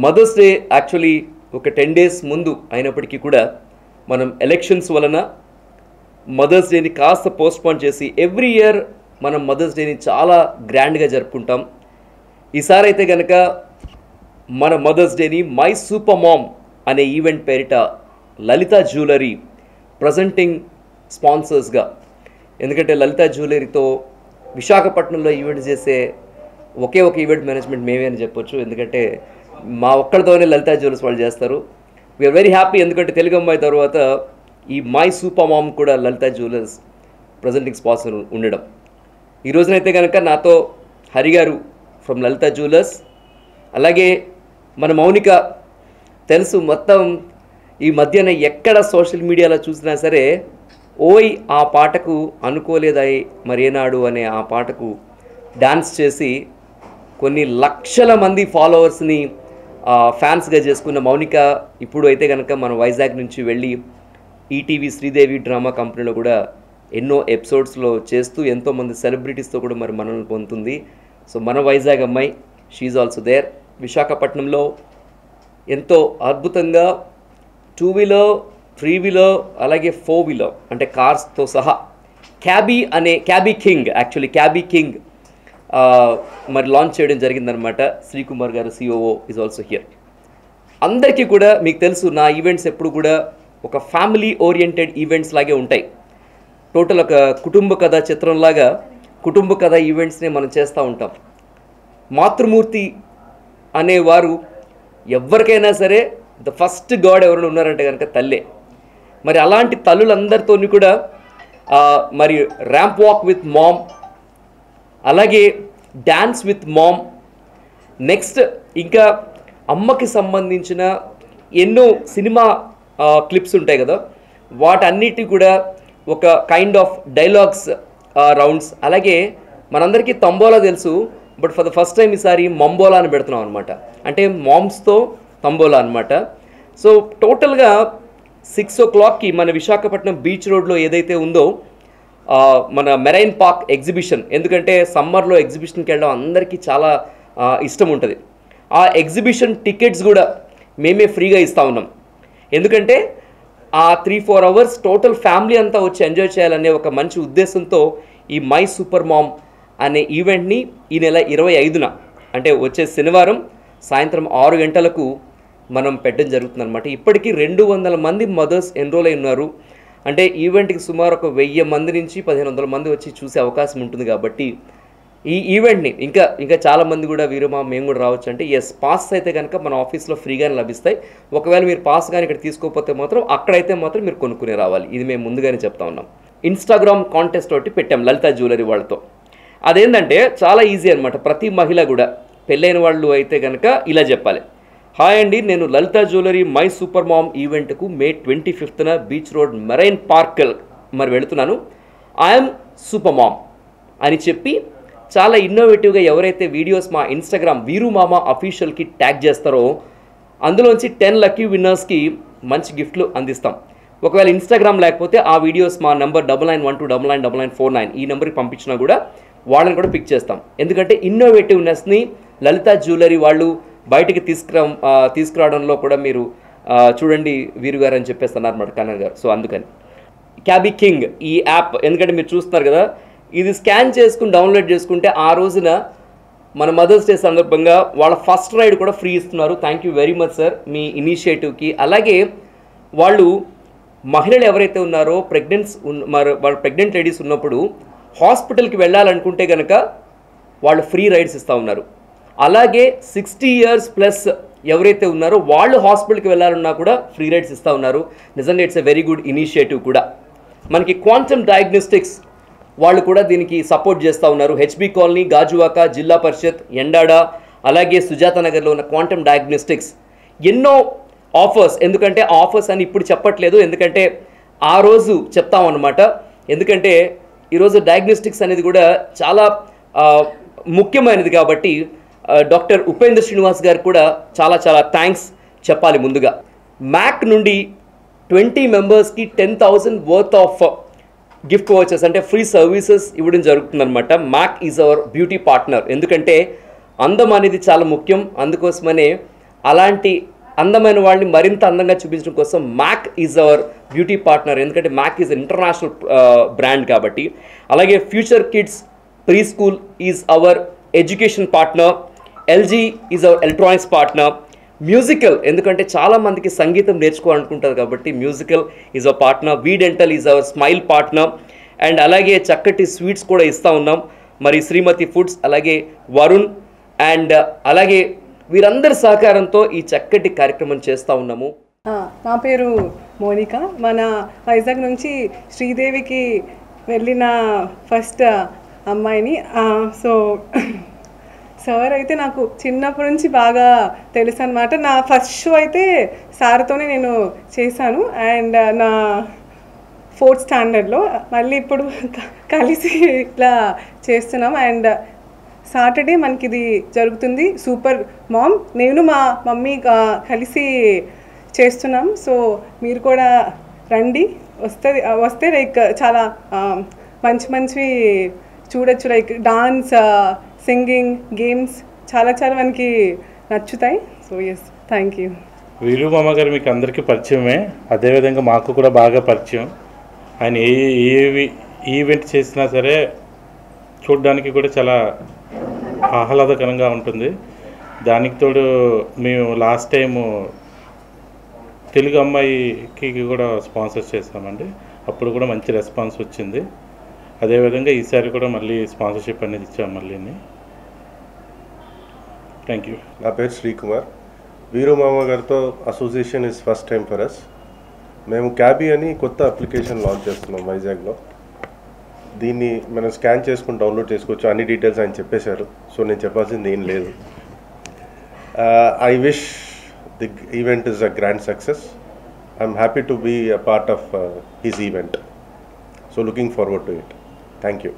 Mothers day actually ఒక 10 days ముందు అయినప్పటికీ కూడా మనం ఎలక్షన్స్ వలన మదర్స్ డేని కాస్త పోస్ట్పోన్ చేసి ఎవ్రీ ఇయర్ మనం మదర్స్ డేని చాలా గ్రాండ్గా జరుపుకుంటాం. ఈసారి అయితే కనుక మన మదర్స్ డేని మై సూపర్ మామ్ అనే ఈవెంట్ పేరిట లలిత జ్యువెలరీ ప్రజెంటింగ్ స్పాన్సర్స్గా, ఎందుకంటే లలిత జ్యువెలరీతో విశాఖపట్నంలో ఈవెంట్ చేసే ఒకే ఒక ఈవెంట్ మేనేజ్మెంట్ మేమే అని చెప్పొచ్చు. ఎందుకంటే మా ఒక్కడితోనే లలిత జ్యువెలర్స్ వాళ్ళు చేస్తారు. వీఆర్ వెరీ హ్యాపీ, ఎందుకంటే తెలుగు అమ్మాయి తర్వాత ఈ మై సూపర్ మామ్ కూడా లలిత జ్యువెలర్స్ ప్రజెంటింగ్ స్పాన్సర్ ఉండడం. ఈ రోజునైతే కనుక నాతో హరి గారు ఫ్రమ్ లలిత జ్యువెలర్స్, అలాగే మన మౌనిక తెలుసు మొత్తం ఈ మధ్యన ఎక్కడ సోషల్ మీడియాలో చూసినా సరే ఓయ్ ఆ పాటకు అనుకోలేదాయి మరేనాడు అనే ఆ పాటకు డాన్స్ చేసి కొన్ని లక్షల మంది ఫాలోవర్స్ని ఫ్యాన్స్గా చేసుకున్న మౌనిక ఇప్పుడు అయితే కనుక మన వైజాగ్ నుంచి వెళ్ళి ఈటీవీ శ్రీదేవి డ్రామా కంపెనీలో కూడా ఎన్నో ఎపిసోడ్స్లో చేస్తూ ఎంతోమంది సెలబ్రిటీస్తో కూడా మరి మనల్ని పొందుతుంది. సో మన వైజాగ్ అమ్మాయి షీఈ్ ఆల్సో దేర్. విశాఖపట్నంలో ఎంతో అద్భుతంగా 2-wheeler 3-wheeler అలాగే 4-wheeler అంటే కార్స్తో సహా క్యాబీ కింగ్ మరి లాంచ్ చేయడం జరిగిందనమాట. శ్రీకుమార్ గారు సిఓఓ ఈజ్ ఆల్సో హియర్. అందరికీ కూడా మీకు తెలుసు నా ఈవెంట్స్ ఎప్పుడు కూడా ఒక ఫ్యామిలీ ఓరియంటెడ్ ఈవెంట్స్ లాగే ఉంటాయి. టోటల్ ఒక కుటుంబ కథ చిత్రంలాగా కుటుంబ కథ ఈవెంట్స్నే మనం చేస్తూ ఉంటాం. మాతృమూర్తి అనేవారు ఎవరికైనా సరే ద ఫస్ట్ గాడ్ ఎవరైనా ఉన్నారంటే కనుక తల్లే. మరి అలాంటి తల్లులందరితో కూడా మరి ర్యాంప్ వాక్ విత్ మామ్, అలాగే డ్యాన్స్ విత్ మామ్, నెక్స్ట్ ఇంకా అమ్మకి సంబంధించిన ఎన్నో సినిమా క్లిప్స్ ఉంటాయి కదా, వాటన్నిటి కూడా ఒక కైండ్ ఆఫ్ డైలాగ్స్ రౌండ్స్. అలాగే మనందరికీ తంబోలా తెలుసు, but for the first time ఈసారి మంబోలా అని పెడుతున్నాం అనమాట. అంటే మామ్స్తో తంబోలా అనమాట. సో టోటల్గా 6 o'clockకి మన విశాఖపట్నం బీచ్ రోడ్లో ఏదైతే ఉందో మన మెరైన్ పార్క్ ఎగ్జిబిషన్, ఎందుకంటే సమ్మర్లో ఎగ్జిబిషన్కి వెళ్ళడం అందరికీ చాలా ఇష్టం ఉంటుంది. ఆ ఎగ్జిబిషన్ టికెట్స్ కూడా మేమే ఫ్రీగా ఇస్తూ ఉన్నాం. ఎందుకంటే ఆ 3-4 hours టోటల్ ఫ్యామిలీ అంతా వచ్చి ఎంజాయ్ చేయాలనే ఒక మంచి ఉద్దేశంతో ఈ మై సూపర్ మామ్ అనే ఈవెంట్ని ఈ నెల 25న అంటే వచ్చే శనివారం సాయంత్రం 6 గంటలకు మనం పెట్టడం జరుగుతుందన్నమాట. ఇప్పటికీ 200 మంది మదర్స్ ఎన్రోల్ అయి ఉన్నారు. అంటే ఈవెంట్కి సుమారు ఒక 1000 మంది నుంచి 1500 మంది వచ్చి చూసే అవకాశం ఉంటుంది. కాబట్టి ఈ ఈవెంట్ని ఇంకా చాలామంది కూడా వీరమా మేము కూడా రావచ్చు అంటే ఎస్, పాస్ అయితే కనుక మన ఆఫీస్లో ఫ్రీగానే లభిస్తాయి. ఒకవేళ మీరు పాస్ కానీ ఇక్కడ తీసుకోకపోతే మాత్రం అక్కడైతే మాత్రం మీరు కొనుక్కునే రావాలి. ఇది మేము ముందుగానే చెప్తా ఉన్నాం. ఇన్స్టాగ్రామ్ కాంటెస్ట్ ఒకటి పెట్టాం లలిత జ్యువెలరీ వాళ్ళతో. అదేంటంటే చాలా ఈజీ అనమాట. ప్రతి మహిళ కూడా పెళ్ళైన వాళ్ళు అయితే కనుక ఇలా చెప్పాలి, హాయ్ అండి, నేను Lalitha jewellery my super mom ఈవెంట్కు May 25న బీచ్ రోడ్ మెరైన్ పార్క్ మరి వెళుతున్నాను, ఐఎమ్ సూపర్ మామ్ అని చెప్పి చాలా ఇన్నోవేటివ్గా ఎవరైతే వీడియోస్ మా ఇన్స్టాగ్రామ్ వీరుమామ అఫీషియల్కి ట్యాగ్ చేస్తారో అందులోంచి 10 లక్కీ విన్నర్స్కి మంచి గిఫ్ట్లు అందిస్తాం. ఒకవేళ ఇన్స్టాగ్రామ్ లేకపోతే ఆ వీడియోస్ మా నెంబర్ 9912999949 ఈ నెంబర్కి పంపించినా కూడా వాళ్ళని కూడా పిక్ చేస్తాం. ఎందుకంటే ఇన్నోవేటివ్నెస్ని లలిత జ్యువెలరీ వాళ్ళు బయటికి తీసుకురావడంలో కూడా మీరు చూడండి వీరు గారు అని చెప్పేస్తున్నారు అన్నమాట కన్నర్ గారు. సో అందుకని క్యాబీ కింగ్ ఈ యాప్, ఎందుకంటే మీరు చూస్తున్నారు కదా, ఇది స్కాన్ చేసుకుని డౌన్లోడ్ చేసుకుంటే ఆ రోజున మన మదర్స్ డే సందర్భంగా వాళ్ళ ఫస్ట్ రైడ్ కూడా ఫ్రీ ఇస్తున్నారు. Thank you very much sir మీ ఇనిషియేటివ్కి. అలాగే వాళ్ళు మహిళలు ఎవరైతే ఉన్నారో వాళ్ళు ప్రెగ్నెంట్ లేడీస్ ఉన్నప్పుడు హాస్పిటల్కి వెళ్ళాలనుకుంటే కనుక వాళ్ళు ఫ్రీ రైడ్స్ ఇస్తూ ఉన్నారు. అలాగే 60 years ప్లస్ ఎవరైతే ఉన్నారో వాళ్ళు హాస్పిటల్కి వెళ్ళాలన్నా కూడా ఫ్రీ రైడ్స్ ఇస్తూ ఉన్నారు. నిజంగా it's a very good initiative కూడా. మనకి క్వాంటమ్ డయాగ్నోస్టిక్స్ వాళ్ళు కూడా దీనికి సపోర్ట్ చేస్తూ ఉన్నారు. హెచ్బి కాలనీ, గాజువాక, జిల్లా పరిషత్, ఎండాడ, అలాగే సుజాత నగర్లో ఉన్న క్వాంటమ్ డయాగ్నోస్టిక్స్ ఎన్నో ఆఫర్స్. ఎందుకంటే ఆఫర్స్ అని ఇప్పుడు చెప్పట్లేదు, ఎందుకంటే ఆ రోజు చెప్తామన్నమాట. ఎందుకంటే ఈరోజు డయాగ్నోస్టిక్స్ అనేది కూడా చాలా ముఖ్యమైనది కాబట్టి డాక్టర్ ఉపేంద్ర శ్రీనివాస్ గారు కూడా చాలా చాలా థ్యాంక్స్ చెప్పాలి. ముందుగా మ్యాక్ నుండి 20 మెంబర్స్కి 10,000 వర్త్ ఆఫ్ గిఫ్ట్ వోచర్స్ అంటే ఫ్రీ సర్వీసెస్ ఇవ్వడం జరుగుతుందన్నమాట. MAC is our beauty partner. ఎందుకంటే అందం అనేది చాలా ముఖ్యం, అందుకోసమనే అలాంటి అందమైన వాళ్ళని మరింత అందంగా చూపించడం కోసం MAC is our beauty partner. ఎందుకంటే మ్యాక్ ఈజ్ ఇంటర్నేషనల్ బ్రాండ్ కాబట్టి. అలాగే future kids preschool is our education partner. LG is our electronics partner. Musical, ఎందుకంటే చాలామందికి సంగీతం నేర్చుకోవాలనుకుంటారు కాబట్టి musical is our partner. V dental is our smile partner. And అలాగే చక్కటి స్వీట్స్ కూడా ఇస్తూ ఉన్నాం. మరి శ్రీమతి ఫుడ్స్, అలాగే వరుణ్, అండ్ అలాగే వీరందరి సహకారంతో ఈ చక్కటి కార్యక్రమం చేస్తూ ఉన్నాము. నా పేరు మోనిక. మన వైజాగ్ నుంచి శ్రీదేవికి వెళ్ళిన ఫస్ట్ అమ్మాయిని. సో సార్ అయితే నాకు చిన్నప్పటి నుంచి బాగా తెలుసు అనమాట. నా ఫస్ట్ షో అయితే సార్తోనే నేను చేశాను. అండ్ నా 4th స్టాండర్డ్లో మళ్ళీ ఇప్పుడు కలిసి ఇట్లా చేస్తున్నాం. అండ్ సాటర్డే మనకి ఇది జరుగుతుంది, సూపర్ మామ్. నేను మా మమ్మీ కలిసి చేస్తున్నాం. సో మీరు కూడా రండి. వస్తే లైక్ చాలా మంచి చూడొచ్చు. లైక్ డాన్స్, సింగింగ్, గేమ్స్ చాలా మనకి నచ్చుతాయి. So yes, thank you. Veeru మామ గారు మీకు అందరికీ పరిచయమే, అదేవిధంగా మాకు కూడా బాగా పరిచయం. ఆయన ఏ ఈవెంట్ చేసినా సరే చూడడానికి కూడా చాలా ఆహ్లాదకరంగా ఉంటుంది. దానికి తోడు మేము లాస్ట్ టైము తెలుగు అమ్మాయికి కూడా స్పాన్సర్ చేస్తామండి. అప్పుడు కూడా మంచి రెస్పాన్స్ వచ్చింది. అదేవిధంగా ఈసారి కూడా మళ్ళీ స్పాన్సర్షిప్ అనేది ఇచ్చాం మళ్ళీ. Thank you. నా పేరు శ్రీకుమార్. వీరు మామ గారితో association is first time for us. మేము క్యాబీ అని కొత్త అప్లికేషన్ లాంచ్ చేస్తున్నాం వైజాగ్లో. దీన్ని మనం స్కాన్ చేసుకుని డౌన్లోడ్ చేసుకోవచ్చు. అన్ని డీటెయిల్స్ ఆయన చెప్పేశారు, సో నేను చెప్పాల్సింది ఏం లేదు. I wish the event is a grand success. I'm happy to be a part of his event. So looking forward to it. Thank you.